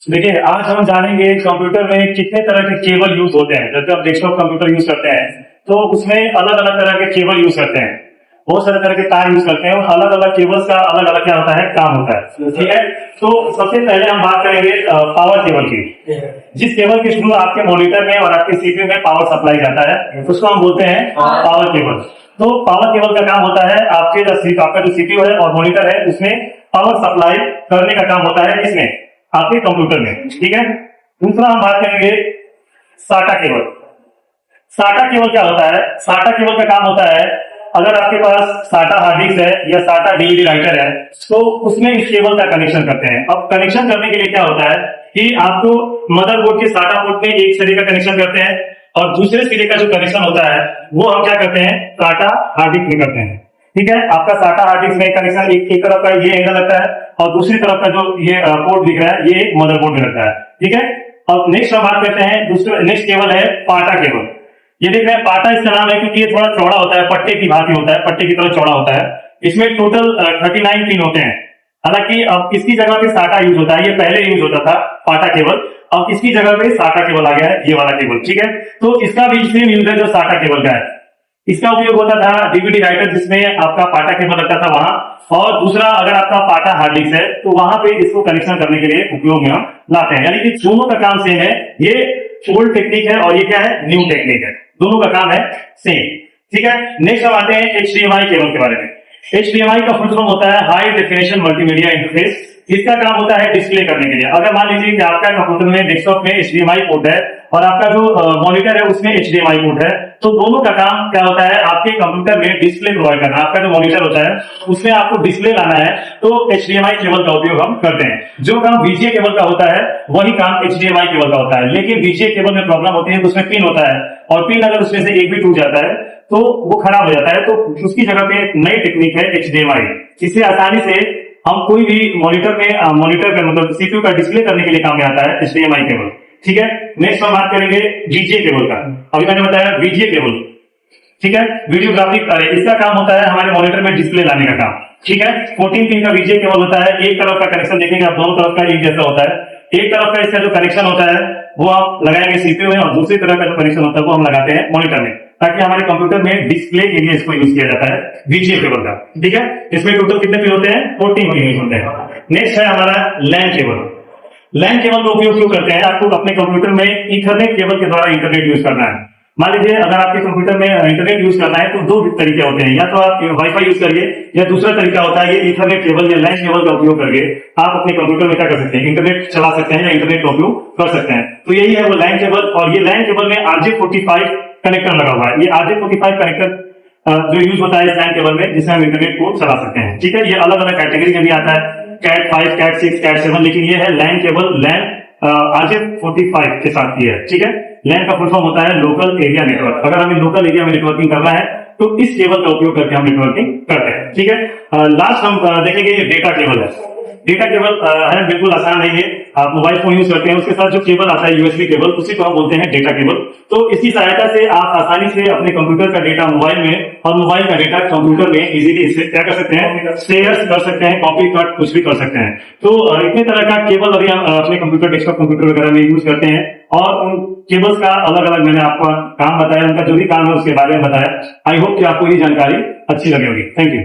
देखिए, आज हम जानेंगे कंप्यूटर में कितने तरह के केबल यूज होते हैं। जैसे आप डेस्कटॉप कंप्यूटर यूज करते हैं तो उसमें अलग अलग तरह के केबल यूज करते हैं, बहुत सारे तरह के तार यूज करते हैं और अलग अलग केबल्स का अलग अलग क्या होता है, काम होता है। ठीक है, तो सबसे पहले हम बात करेंगे पावर केबल की। जिस केबल के थ्रू आपके मॉनिटर में और आपके सीपीयू में पावर सप्लाई जाता है उसको हम बोलते हैं पावर केबल। तो पावर केबल का काम होता है आपका जो सीपीयू है और मॉनिटर है उसमें पावर सप्लाई करने का काम होता है इसमें आपके कंप्यूटर में। ठीक है, दूसरा हम बात करेंगे साटा केबल। साटा केबल क्या होता है? साटा केबल का काम होता है, अगर आपके पास साटा हार्ड डिस्क है या साटा डीवीडी राइटर है तो उसमें इस केबल का कनेक्शन करते हैं। अब कनेक्शन करने के लिए क्या होता है कि आपको मदरबोर्ड के साटा पोर्ट में एक सिरे का कनेक्शन करते हैं और दूसरे सिरे का जो कनेक्शन होता है वो हम क्या करते हैं, साटा हार्ड डिस्क में करते हैं। ठीक है, आपका साटा हार्ड डिस्क में कनेक्शन एक तरफ का ये एंगल लगता है और दूसरी तरफ का जो ये पोर्ट दिख रहा है ये मदरबोर्ड में लगता है। ठीक है, अब नेक्स्ट हम बात करते हैं नेक्स्ट केबल है पाटा केबल। ये देख रहे हैं, पाटा इसका नाम है क्योंकि ये थोड़ा चौड़ा होता है, पट्टे की भांति होता है, पट्टे की तरह चौड़ा होता है। इसमें टोटल 39 पिन होते हैं। हालांकि अब इसकी जगह पे साटा यूज होता है, ये पहले यूज होता था पाटा केबल, अब इसकी जगह पे साटा केबल आ गया है, ये वाला केबल। ठीक है, तो इसका भी सेम यूज है जो साटा केबल का है। इसका उपयोग होता था डीवीडी राइटर जिसमें आपका पाटा केबल लगता था वहां, और दूसरा अगर आपका पाटा हार्ड डिस्क है तो वहां पे इसको कनेक्शन करने के लिए उपयोग में हम लाते हैं। यानी कि दोनों का काम सेम है, ये ओल्ड टेक्निक है और ये क्या है, न्यू टेक्निक है, दोनों का काम है सेम। ठीक है, नेक्स्ट हम आते हैं HDMI केबल के बारे में। HDMI का फुल फॉर्म होता है हाई डेफिनेशन मल्टीमीडिया इंटरफेस। इसका काम होता है डिस्प्ले करने के लिए। अगर मान लीजिए कि आपका कंप्यूटर में डेस्कटॉप में HDMI पोर्ट है और आपका जो मॉनिटर है उसमें HDMI पोर्ट है, तो दोनों का काम क्या होता है, आपके कंप्यूटर में डिस्प्ले प्रोवाइड करना। आपका जो मॉनिटर होता है उसमें आपको डिस्प्ले लाना है तो HDMI केबल का उपयोग हम करते हैं। जो काम VGA केबल का होता है वही काम HDMI केबल का होता है, लेकिन VGA केबल में प्रॉब्लम होती है कि उसमें पिन होता है और पिन अगर उसमें से एक भी टूट जाता है तो वो खराब हो जाता है। तो उसकी जगह पे एक नई टेक्निक है HDMI। इससे आसानी से हम कोई भी मॉनिटर का मतलब सीपीयू का डिस्प्ले करने के लिए काम में आता है HDMI केबल। ठीक है, नेक्स्ट हम बात करेंगे VGA केबल का। अभी मैंने बताया VGA केबल, ठीक है, वीडियोग्राफिक अरे, इसका काम होता है हमारे मॉनिटर में डिस्प्ले लाने का काम। ठीक है, 14 पिन का VGA केबल होता है। एक तरफ का कनेक्शन देखेंगे आप, दोनों तरफ का एक जैसा होता है। एक तरफ का इसका जो कनेक्शन होता है वो आप लगाएंगे सीपीयू में और दूसरी तरफ का जो कनेक्शन होता है वो हम लगाते हैं मॉनिटर में, ताकि हमारे कंप्यूटर में डिस्प्ले के लिए इसको यूज किया जाता है VGA केबल का। ठीक है, इसमें टोटल कितने पिन होते हैं, 14 पिन होते हैं। नेक्स्ट है हमारा LAN केबल। LAN केबल का उपयोग क्यों करते हैं? आपको अपने कंप्यूटर में ईथरनेट केबल के द्वारा इंटरनेट यूज करना है। मान लीजिए अगर आपके कंप्यूटर में इंटरनेट यूज करना है तो दो तरीके होते हैं, या तो आप वाईफाई यूज करिए या दूसरा तरीका होता है ये ईथरनेट केबल या LAN केबल का उपयोग करके आप अपने कंप्यूटर में क्या कर सकते हैं, इंटरनेट चला सकते हैं या इंटरनेट का उपयोग कर सकते हैं। तो यही है वो LAN केबल, और ये LAN केबल में RJ45 कनेक्टर लगा हुआ है। ये RJ45 कनेक्टर जो यूज होता है इस LAN केबल में, जिससे हम इंटरनेट को चला सकते हैं। ठीक है, ये अलग अलग कैटेगरी में भी आता है, Cat 5, Cat 6, Cat 7, लेकिन ये है LAN केबल, LAN RJ45 के साथ ही है। ठीक है, LAN का फुल फॉर्म होता है लोकल एरिया नेटवर्क। अगर हमें लोकल एरिया में नेटवर्किंग करना है तो इस केबल का उपयोग करके हम नेटवर्किंग करते हैं। ठीक है, लास्ट हम देखेंगे ये डेटा केबल है। डेटा केबल है बिल्कुल आसान नहीं है, आप मोबाइल फोन यूज करते हैं उसके साथ जो केबल आता है USB केबल, उसी को हम बोलते हैं डेटा केबल। तो इसकी सहायता से आप आसानी से अपने कंप्यूटर का डेटा मोबाइल में और मोबाइल का डेटा कंप्यूटर में इजीली क्या कर सकते हैं, शेयर कर सकते हैं, कॉपी कट कुछ भी कर सकते हैं। तो इतने तरह का केबल अभी हम अपने कंप्यूटर, डेस्कटॉप कंप्यूटर वगैरह में यूज करते हैं, और उन केबल्स का अलग अलग मैंने आपको काम बताया, उनका जो भी काम है उसके बारे में बताया। आई होप कि आपको ये जानकारी अच्छी लगी होगी। Thank you.